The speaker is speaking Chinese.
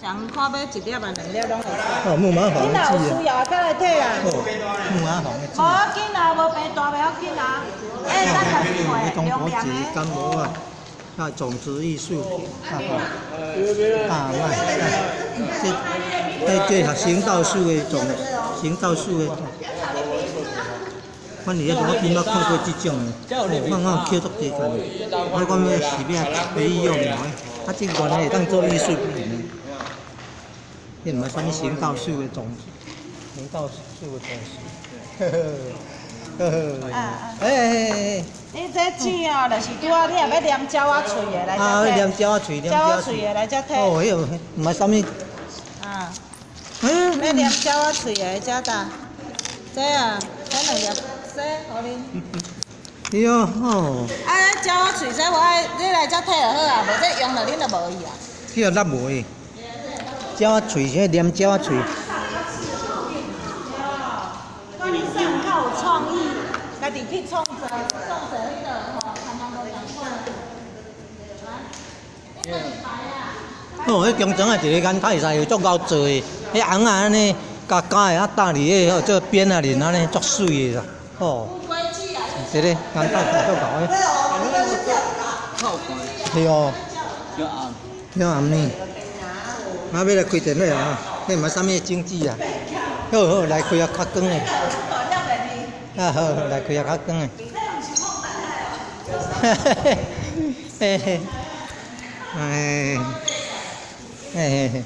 想看要一粒啊、2粒拢会使。哦，木马黄你若有鸡需要，再来退啊。哦，木马黄的鸡。无要紧啊，无病大袂要紧啊。哎，咱家己会量量的。干膜啊，啊，种子艺术品，啊，大麦，这学行道树的种，行道树的。阮伫遐我边捌看过即种的，我捡足济款。我讲要是要可以用的，啊，这原来会当做艺术品的。迄毋是啥物行道树的种子，行道树的种子。哎。你这煮哦，就是拄啊，你若要黏鸟仔喙的来啊，才摕。黏鸟仔喙，鸟仔喙的来才摕。哦，迄毋是啥物。啊。要黏鸟仔喙的才得。这啊，这2粒，这互恁。哟哦。啊，鸟仔喙这我爱，你来才摕就好啊，无这用了恁就无伊啊。迄个lap无诶，鸟仔喙，迄黏鸟仔喙。看你上较有创意，家己去创造迄个吼，看人无共款。哦，迄中庄啊，一个眼太晒，有足够做诶，迄红啊安尼，加的啊搭伫迄这边啊面安尼，足水诶啦。哦。这个眼太晒足够诶。是哦。要暗呢。啊，要来开电话啊！迄毋是啥物经济啊。好好，来开啊较光诶。啊好，来开啊较光诶。嘿嘿嘿。哎。嘿嘿嘿。